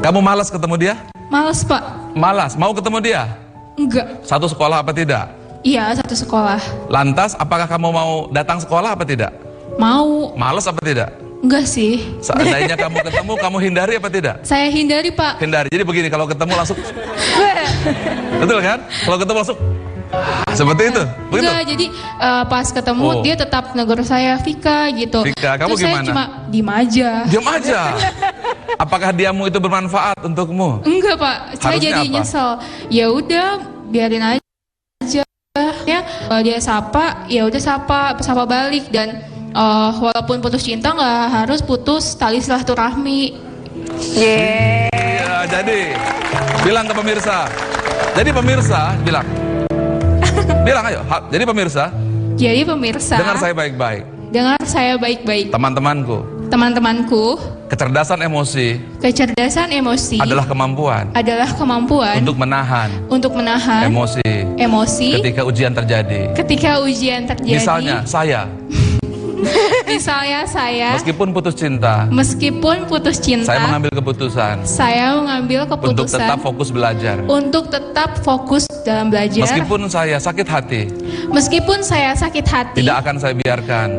kamu malas ketemu dia? Malas, Pak. Malas. Mau ketemu dia? Enggak. Satu sekolah apa tidak? Iya, satu sekolah. Lantas, apakah kamu mau datang sekolah apa tidak? Mau. Malas apa tidak? Enggak sih. Seandainya kamu ketemu, kamu hindari apa tidak? Saya hindari, Pak. Hindari. Jadi begini, kalau ketemu langsung betul kan? Kalau ketemu langsung seperti itu. Begitu? Enggak, jadi pas ketemu dia tetap negur saya, Vika gitu. Vika, kamu terus gimana? Saya cuma diem aja. Diam aja. Apakah diammu itu bermanfaat untukmu? Enggak, Pak. Saya Harusnya jadi apa? nyesel. Ya udah, biarin aja. Ya, kalau dia sapa, ya udah sapa balik. Dan walaupun putus cinta nggak harus putus tali silaturahmi. Iya, jadi bilang ke pemirsa. Jadi pemirsa bilang ayo. Jadi pemirsa. Dengar saya baik-baik. Dengar saya baik-baik. Teman-temanku. Kecerdasan emosi. Adalah kemampuan. Untuk menahan. Emosi. Ketika ujian terjadi. Misalnya saya. Meskipun putus cinta. Saya mengambil keputusan. Untuk tetap fokus belajar. Dalam belajar. Meskipun saya sakit hati. Tidak akan saya biarkan.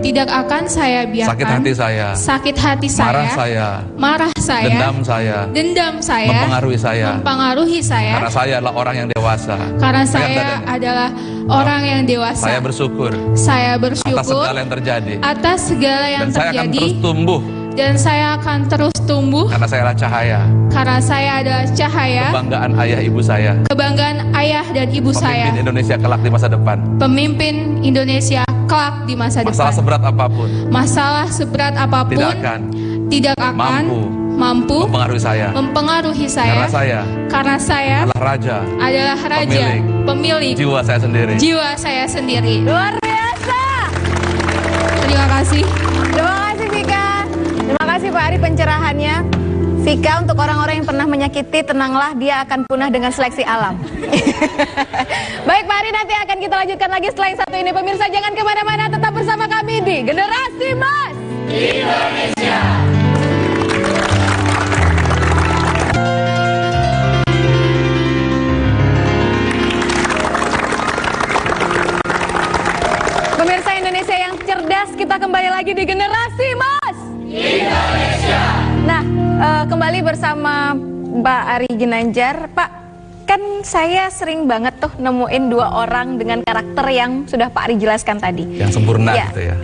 Sakit hati saya. Marah saya. Dendam saya. Mempengaruhi saya. Karena saya adalah orang yang dewasa. Saya bersyukur. Atas segala yang terjadi. Dan saya akan terus tumbuh. Karena saya adalah cahaya. Kebanggaan ayah dan ibu saya. Pemimpin Indonesia kelak di masa depan. Masalah seberat apapun. Tidak akan mampu mempengaruhi saya. Karena saya adalah raja. Pemilik jiwa saya sendiri. Luar biasa. Terima kasih. Terima kasih, Vika. Terima kasih, Pak Ari, pencerahannya. Vika, untuk orang-orang yang pernah menyakiti, tenanglah, dia akan punah dengan seleksi alam. Baik, Pak Ari, nanti akan kita lanjutkan lagi setelah yang satu ini. Pemirsa, jangan kemana-mana, tetap bersama kami di Generasi Mas Indonesia. Pemirsa Indonesia yang cerdas, kita kembali lagi di Generasi Mas Indonesia. Nah, kembali bersama Mbak Ari Ginanjar. Pak, kan saya sering banget tuh nemuin 2 orang dengan karakter yang sudah Pak Ari jelaskan tadi. Yang sempurna gitu ya?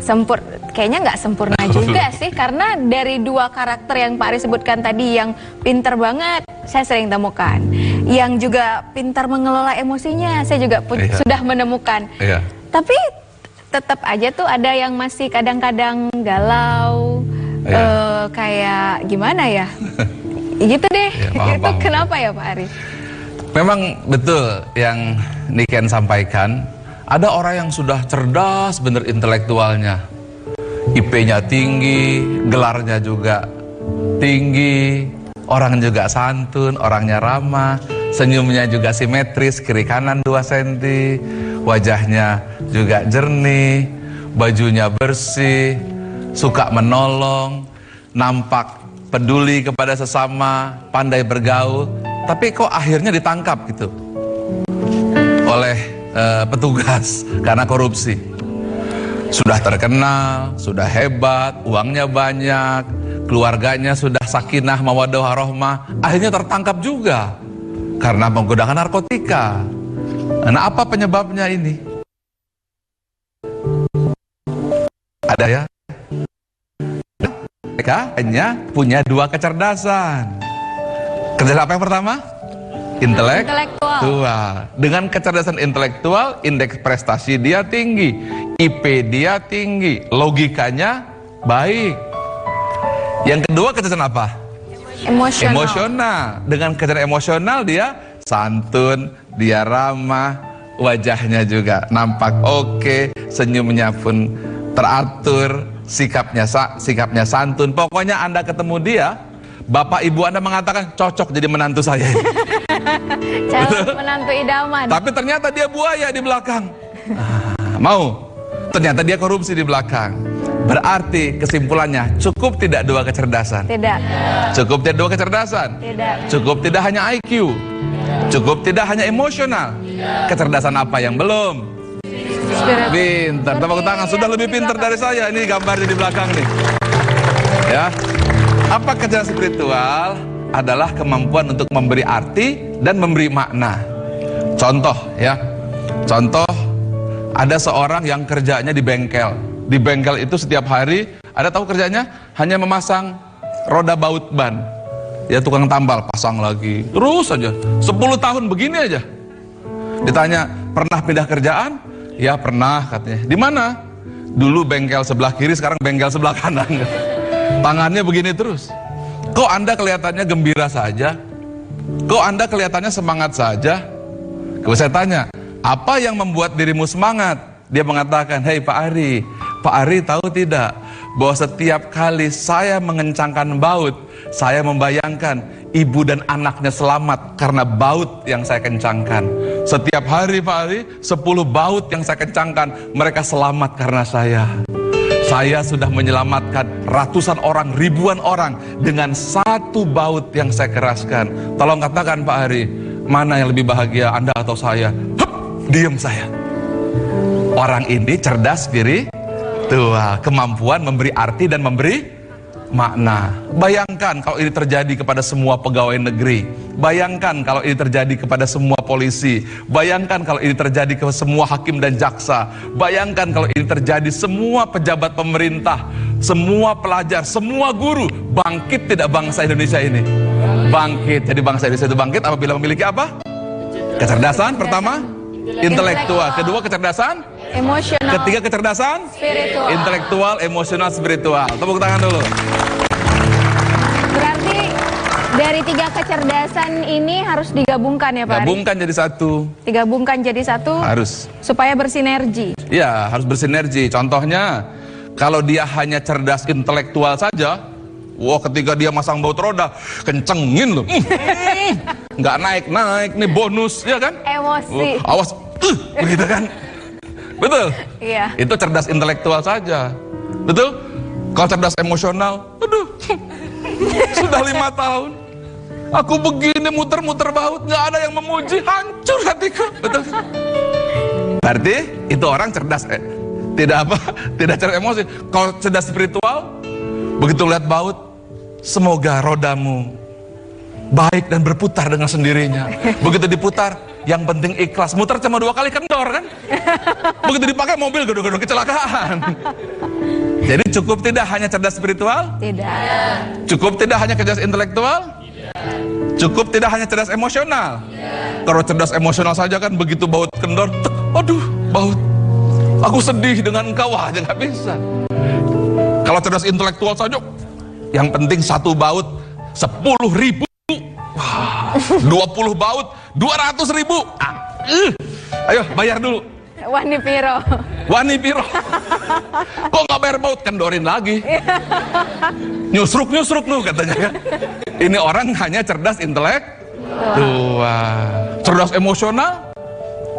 Kayaknya nggak sempurna juga sih, karena dari 2 karakter yang Pak Ari sebutkan tadi, yang pinter banget, saya sering temukan. Yang juga pintar mengelola emosinya, saya juga sudah menemukan. Tapi tetap aja tuh ada yang masih kadang-kadang galau, kayak gimana ya? Gitu deh. Itu kenapa ya, Pak Ari? Memang betul yang Niken sampaikan. Ada orang yang sudah cerdas bener intelektualnya, IP-nya tinggi, gelarnya juga tinggi, orang juga santun, orangnya ramah, senyumnya juga simetris, kiri kanan 2 cm, wajahnya juga jernih, bajunya bersih, suka menolong, nampak peduli kepada sesama, pandai bergaul. Tapi kok akhirnya ditangkap gitu oleh petugas karena korupsi. Sudah terkenal, sudah hebat, uangnya banyak, keluarganya sudah sakinah mawaddah warahmah, akhirnya tertangkap juga karena menggunakan narkotika. Nah, apa penyebabnya ini? Ada ya? Mereka hanya punya 2 kecerdasan. Kecerdasan apa yang pertama? intelektual. Dengan kecerdasan intelektual, indeks prestasi dia tinggi, IP dia tinggi, logikanya baik. Yang kedua kecerdasan apa? Emosional. Dengan kecerdasan emosional dia santun, dia ramah, wajahnya juga nampak oke, senyumnya pun teratur, sikapnya santun. Pokoknya Anda ketemu dia, bapak ibu Anda mengatakan cocok jadi menantu saya ini. Calon menantu idaman. Tapi ternyata dia buaya di belakang. Mau? Ternyata dia korupsi di belakang. Berarti kesimpulannya cukup tidak dua kecerdasan? Tidak. Cukup tidak dua kecerdasan? Tidak. Cukup tidak hanya IQ? Cukup tidak hanya emosional? Kecerdasan apa yang belum? Pintar, tepuk tangan. Sudah lebih pintar dari saya. Ini gambarnya di belakang nih. Ya. Apa kecerdasan spiritual? Adalah kemampuan untuk memberi arti dan memberi makna. Contoh ya. Contoh, ada seorang yang kerjanya di bengkel. Di bengkel itu setiap hari, ada tahu kerjanya? Hanya memasang roda baut ban. Ya tukang tambal, pasang lagi. Terus aja. 10 tahun begini aja. Ditanya, pernah pindah kerjaan? Ya pernah katanya. Di mana? Dulu bengkel sebelah kiri, sekarang bengkel sebelah kanan. Tangannya begini terus. Kok Anda kelihatannya gembira saja? Kok Anda kelihatannya semangat saja? Kalau saya tanya, apa yang membuat dirimu semangat? Dia mengatakan, hei Pak Ari tahu tidak bahwa setiap kali saya mengencangkan baut, saya membayangkan ibu dan anaknya selamat karena baut yang saya kencangkan. Setiap hari Pak Ari, 10 baut yang saya kencangkan, mereka selamat karena saya. Saya sudah menyelamatkan ratusan orang, ribuan orang dengan satu baut yang saya keraskan. Tolong katakan Pak Ari, mana yang lebih bahagia, Anda atau saya? Hup, diam saya. Orang ini cerdas spiritual, kemampuan memberi arti dan memberi makna. Bayangkan kalau ini terjadi kepada semua pegawai negeri. Bayangkan kalau ini terjadi kepada semua polisi. Bayangkan kalau ini terjadi kepada semua hakim dan jaksa. Bayangkan kalau ini terjadi semua pejabat pemerintah, semua pelajar, semua guru. Bangkit tidak bangsa Indonesia ini? Bangkit. Jadi bangsa Indonesia itu bangkit apabila memiliki apa? Kecerdasan pertama, intelektual. Kedua, kecerdasan emosional. Ketiga, kecerdasan spiritual. Intelektual, emosional, spiritual. Tepuk tangan dulu. Berarti dari 3 kecerdasan ini harus digabungkan ya Pak Ari? Gabungkan jadi satu. Digabungkan jadi satu. Harus. Supaya bersinergi. Ya, harus bersinergi. Contohnya, kalau dia hanya cerdas intelektual saja, wah ketika dia masang baut roda, kencengin loh. Nggak naik-naik, nih bonus, ya kan? Emosi. Awas, begitu kan? Betul? Iya. Itu cerdas intelektual saja. Betul? Kalau cerdas emosional, aduh, sudah 5 tahun. Aku begini muter-muter baut, nggak ada yang memuji, hancur hatiku. Betul? Berarti itu orang cerdas, tidak cerdas emosi. Kalau cerdas spiritual, begitu lihat baut, semoga rodamu baik dan berputar dengan sendirinya. Begitu diputar, yang penting ikhlas. Muter cuma 2 kali kendor kan? Begitu dipakai mobil gedung-gedung kecelakaan. Jadi cukup tidak hanya cerdas spiritual? Tidak. Cukup tidak hanya cerdas intelektual? Tidak. Cukup tidak hanya cerdas emosional? Tidak. Kalau cerdas emosional saja kan begitu baut kendor, aduh baut, aku sedih dengan engkau, aja nggak bisa. Kalau cerdas intelektual saja, yang penting satu baut 10.000, 20 baut 200.000. Ayo bayar dulu. Wani Piro. Wani Piro. Kok nggak bayar baut? Kendorin lagi. Nyusruk lu katanya kan. Ini orang hanya cerdas intelektual. Cerdas emosional,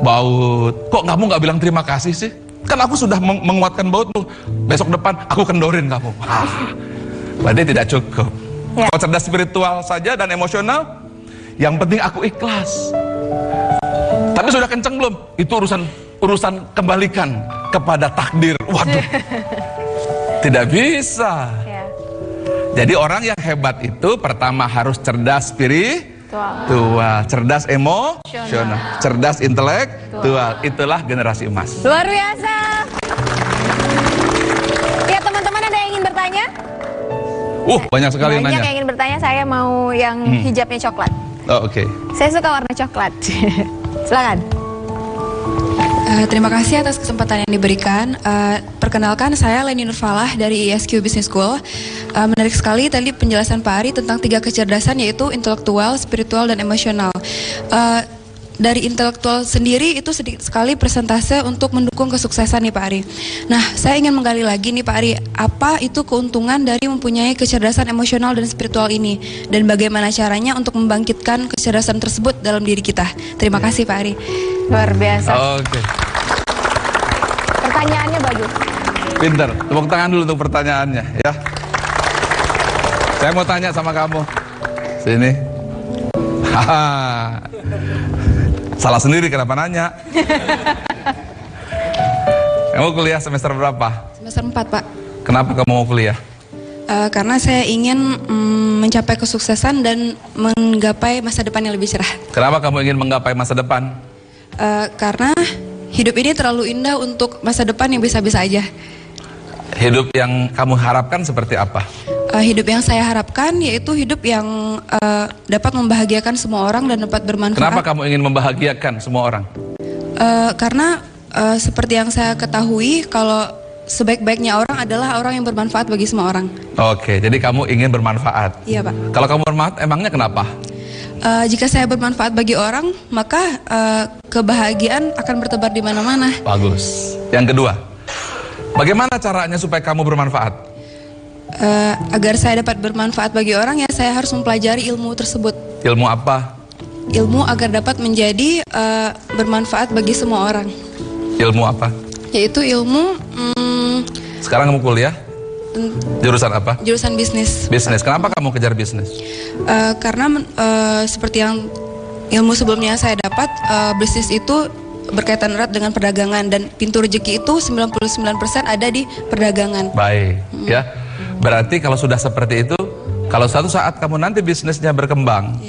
baut. Kok kamu nggak bilang terima kasih sih? Kan aku sudah menguatkan bautmu. Besok depan aku kendorin kamu. Berarti tidak cukup. Ya. Kalau cerdas spiritual saja dan emosional, yang penting aku ikhlas. Tapi sudah kenceng belum? Itu urusan kembalikan kepada takdir. Waduh, tidak bisa. Ya. Jadi orang yang hebat itu pertama harus cerdas spiritual, cerdas emosional, cerdas intelektual. Itulah generasi emas. Luar biasa. Ya teman-teman, ada yang ingin bertanya? Banyak sekali yang nanya. Banyak yang ingin bertanya. Saya mau yang hijabnya coklat. Oh, oke. Saya suka warna coklat. Silakan. Terima kasih atas kesempatan yang diberikan. Perkenalkan, saya Leni Nurfalah dari ISQ Business School. Menarik sekali tadi penjelasan Pak Ari tentang 3 kecerdasan, yaitu intelektual, spiritual, dan emosional. Dari intelektual sendiri itu sedikit sekali persentase untuk mendukung kesuksesan nih Pak Ari. Nah, saya ingin menggali lagi nih Pak Ari, apa itu keuntungan dari mempunyai kecerdasan emosional dan spiritual ini, dan bagaimana caranya untuk membangkitkan kecerdasan tersebut dalam diri kita. Terima kasih Pak Ari. Luar biasa. Oke. Pertanyaannya bagus. Pinter. Tepuk tangan dulu untuk pertanyaannya, ya. Saya mau tanya sama kamu. Sini. Haha. Salah sendiri kenapa nanya. Kamu kuliah semester berapa? Semester 4 Pak. Kenapa kamu mau kuliah? Karena saya ingin mencapai kesuksesan dan menggapai masa depan yang lebih cerah. Kenapa kamu ingin menggapai masa depan? Karena hidup ini terlalu indah untuk masa depan yang bisa-bisa aja. Hidup yang kamu harapkan seperti apa? Hidup yang saya harapkan yaitu hidup yang dapat membahagiakan semua orang dan dapat bermanfaat. Kenapa kamu ingin membahagiakan semua orang? Karena seperti yang saya ketahui, kalau sebaik-baiknya orang adalah orang yang bermanfaat bagi semua orang. Oke, jadi kamu ingin bermanfaat. Iya Pak. Kalau kamu bermanfaat, emangnya kenapa? Jika saya bermanfaat bagi orang, maka kebahagiaan akan bertebar di mana-mana. Bagus. Yang kedua, bagaimana caranya supaya kamu bermanfaat? Agar saya dapat bermanfaat bagi orang, ya saya harus mempelajari ilmu tersebut. Ilmu apa? Ilmu agar dapat menjadi bermanfaat bagi semua orang. Ilmu apa? Yaitu ilmu Sekarang kamu kuliah? Jurusan apa? Jurusan bisnis. Bisnis. Kenapa kamu kejar bisnis? Karena seperti yang ilmu sebelumnya saya dapat, bisnis itu berkaitan erat dengan perdagangan, dan pintu rezeki itu 99% ada di perdagangan. Baik, ya. Berarti kalau sudah seperti itu, kalau suatu saat kamu nanti bisnisnya berkembang,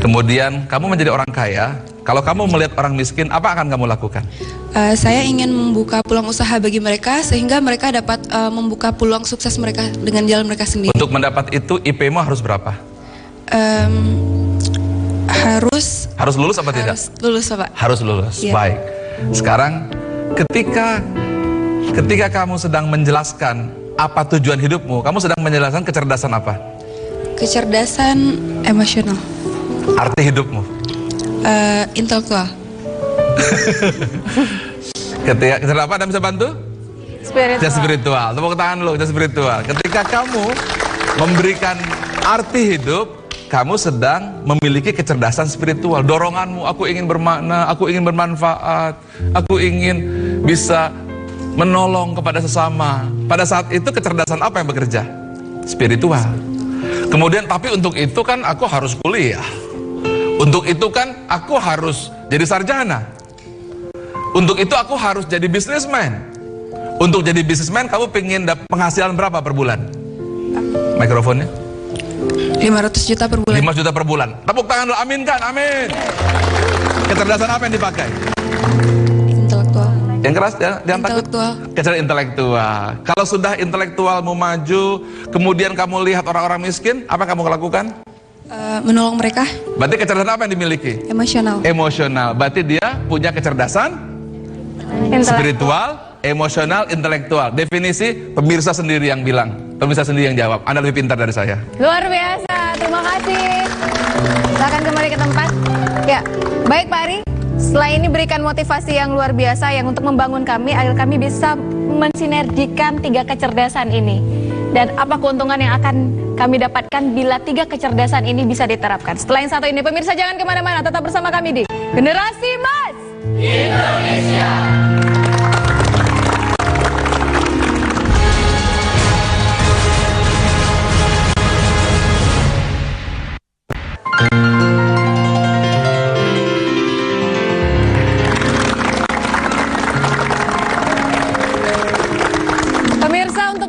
kemudian kamu menjadi orang kaya, kalau kamu melihat orang miskin, apa akan kamu lakukan? Saya ingin membuka peluang usaha bagi mereka, sehingga mereka dapat membuka peluang sukses mereka dengan jalan mereka sendiri. Untuk mendapat itu, IP-mu harus berapa? Harus lulus apa tidak? Harus lulus Pak. Harus lulus, ya. Baik. Sekarang ketika kamu sedang menjelaskan apa tujuan hidupmu, kamu sedang menjelaskan kecerdasan apa? Kecerdasan emosional. Arti hidupmu? Intelektual. Kecerdasan apa, Anda bisa bantu? Spiritual. Spiritual. Tepuk tangan lo, spiritual. Ketika kamu memberikan arti hidup, kamu sedang memiliki kecerdasan spiritual. Doronganmu, aku ingin bermakna, aku ingin bermanfaat, aku ingin bisa menolong kepada sesama. Pada saat itu kecerdasan apa yang bekerja? Spiritual. Kemudian tapi untuk itu kan aku harus kuliah. Untuk itu kan aku harus jadi sarjana. Untuk itu aku harus jadi bisnismen. Untuk jadi bisnismen kamu pengen dapat penghasilan berapa per bulan? Mikrofonnya? 500 juta per bulan. 5 juta per bulan. Tepuk tangan dulu, amin kan? Amin. Kecerdasan apa yang dipakai? Intelektual. Yang keras jangan takut. Intelektual. Kecerdasan intelektual. Kalau sudah intelektualmu maju, kemudian kamu lihat orang-orang miskin, apa yang kamu lakukan? Menolong mereka. Berarti kecerdasan apa yang dimiliki? Emosional. Emosional. Berarti dia punya kecerdasan spiritual, emosional, intelektual. Definisi pemirsa sendiri yang bilang, pemirsa sendiri yang jawab. Anda lebih pintar dari saya. Luar biasa, terima kasih. Silakan kembali ke tempat. Ya, baik Pak Ari. Setelah ini berikan motivasi yang luar biasa yang untuk membangun kami agar kami bisa mensinergikan 3 kecerdasan ini. Dan apa keuntungan yang akan kami dapatkan bila 3 kecerdasan ini bisa diterapkan. Setelah yang satu ini, pemirsa jangan kemana-mana, tetap bersama kami di Generasi Emas Indonesia.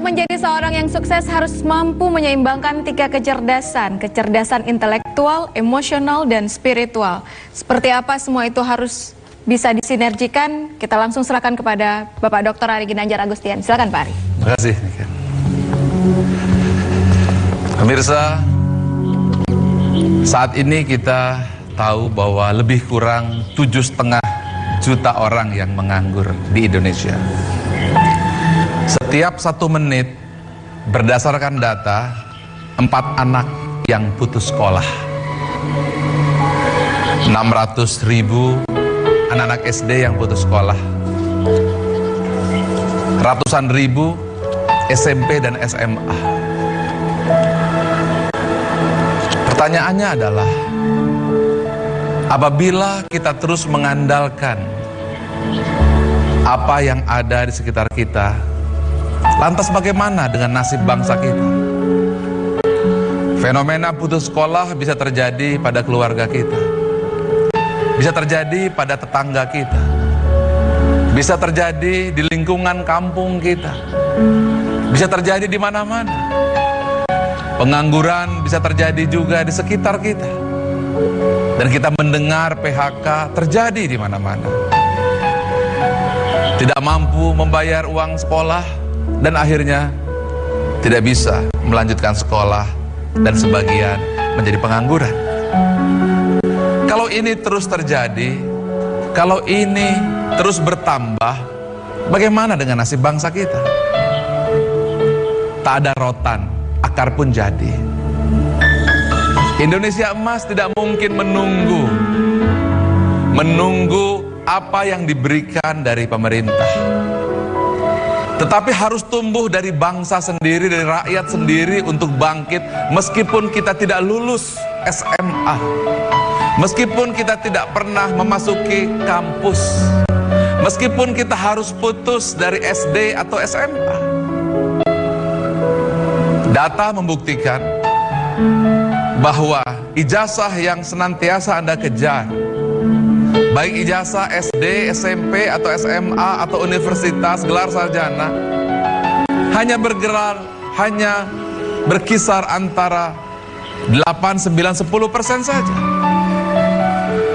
Menjadi seorang yang sukses harus mampu menyeimbangkan 3 kecerdasan. Kecerdasan intelektual, emosional, dan spiritual. Seperti apa semua itu harus bisa disinergikan? Kita langsung serahkan kepada Bapak Dr. Ari Ginanjar Agustian. Silakan Pak Ari. Terima kasih. Pemirsa, Saat ini kita tahu bahwa lebih kurang 7,5 juta orang yang menganggur di Indonesia. Setiap 1 menit, berdasarkan data, 4 anak yang putus sekolah. 600.000 anak-anak SD yang putus sekolah. Ratusan ribu SMP dan SMA. Pertanyaannya adalah, apabila kita terus mengandalkan apa yang ada di sekitar kita, lantas bagaimana dengan nasib bangsa kita? Fenomena putus sekolah bisa terjadi pada keluarga kita, bisa terjadi pada tetangga kita, bisa terjadi di lingkungan kampung kita, bisa terjadi di mana-mana. Pengangguran bisa terjadi juga di sekitar kita. Dan kita mendengar PHK terjadi di mana-mana. Tidak mampu membayar uang sekolah dan akhirnya tidak bisa melanjutkan sekolah dan sebagian menjadi pengangguran. Kalau ini terus terjadi, kalau ini terus bertambah, bagaimana dengan nasib bangsa kita? Tak ada rotan, akar pun jadi. Indonesia Emas tidak mungkin menunggu apa yang diberikan dari pemerintah, tetapi harus tumbuh dari bangsa sendiri, dari rakyat sendiri untuk bangkit. Meskipun kita tidak lulus SMA, meskipun kita tidak pernah memasuki kampus, meskipun kita harus putus dari SD atau SMA, data membuktikan bahwa ijazah yang senantiasa Anda kejar, baik ijazah SD, SMP, atau SMA, atau universitas, gelar sarjana, hanya berkisar antara 8, 9, 10% saja.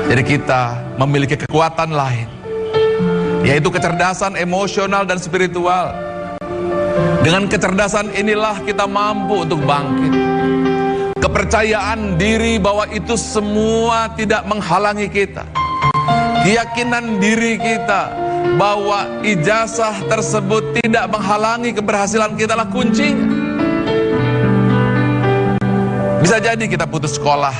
Jadi kita memiliki kekuatan lain, yaitu kecerdasan emosional dan spiritual. Dengan kecerdasan inilah kita mampu untuk bangkit. Kepercayaan diri bahwa itu semua tidak menghalangi kita. Keyakinan diri kita bahwa ijazah tersebut tidak menghalangi keberhasilan kita lah kuncinya. Bisa jadi kita putus sekolah,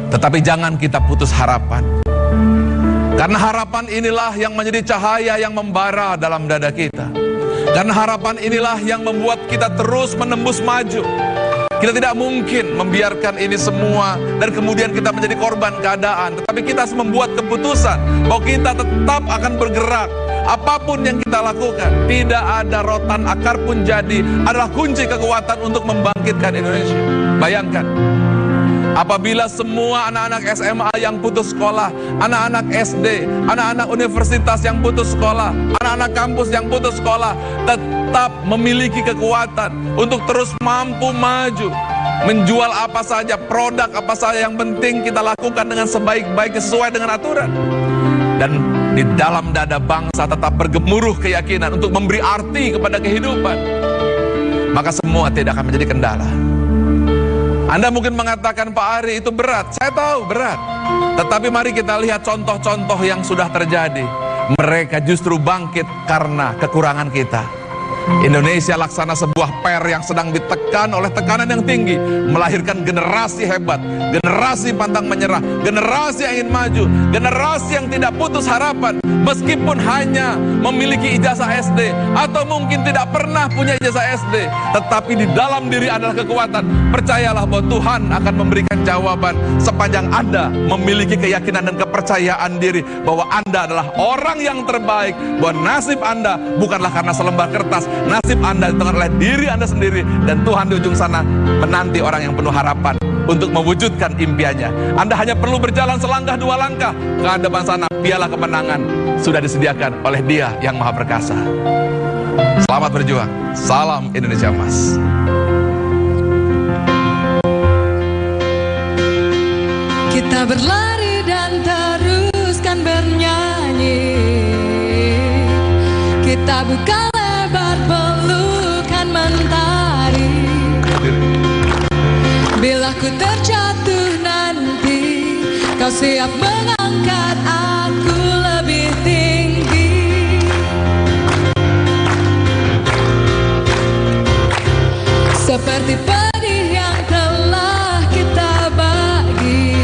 tetapi jangan kita putus harapan. Karena harapan inilah yang menjadi cahaya yang membara dalam dada kita. Karena harapan inilah yang membuat kita terus menembus maju. Kita tidak mungkin membiarkan ini semua dan kemudian kita menjadi korban keadaan. Tetapi kita harus membuat keputusan bahwa kita tetap akan bergerak. Apapun yang kita lakukan, tidak ada rotan, akar pun jadi, adalah kunci kekuatan untuk membangkitkan Indonesia. Bayangkan, apabila semua anak-anak SMA yang putus sekolah, anak-anak SD, anak-anak universitas yang putus sekolah, anak-anak kampus yang putus sekolah, tetap memiliki kekuatan untuk terus mampu maju, menjual apa saja, produk apa saja, yang penting kita lakukan dengan sebaik-baiknya sesuai dengan aturan. Dan di dalam dada bangsa tetap bergemuruh keyakinan untuk memberi arti kepada kehidupan, maka semua tidak akan menjadi kendala. Anda mungkin mengatakan, Pak Ari, itu berat. Saya tahu berat. Tetapi mari kita lihat contoh-contoh yang sudah terjadi. Mereka justru bangkit karena kekurangan kita. Indonesia laksana sebuah per yang sedang ditekan oleh tekanan yang tinggi, melahirkan generasi hebat, generasi pantang menyerah, generasi yang ingin maju, generasi yang tidak putus harapan, meskipun hanya memiliki ijazah SD atau mungkin tidak pernah punya ijazah SD, tetapi di dalam diri adalah kekuatan. Percayalah bahwa Tuhan akan memberikan jawaban sepanjang Anda memiliki keyakinan dan kepercayaan diri bahwa Anda adalah orang yang terbaik, bahwa nasib Anda bukanlah karena selembar kertas, nasib Anda ditentukan oleh diri Anda sendiri, dan Tuhan di ujung sana menanti orang yang penuh harapan untuk mewujudkan impiannya. Anda hanya perlu berjalan selangkah dua langkah ke depan sana, piala kemenangan sudah disediakan oleh Dia yang Maha Perkasa. Selamat berjuang. Salam Indonesia Emas. Kita berlari dan teruskan bernyanyi. Kita buka lebar pelukan mentari. Bila ku terjatuh Kau siap mengangkat aku lebih tinggi. Seperti pedih yang telah kita bagi,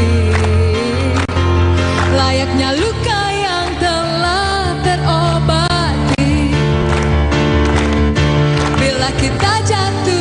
layaknya luka yang telah terobati. Bila kita jatuh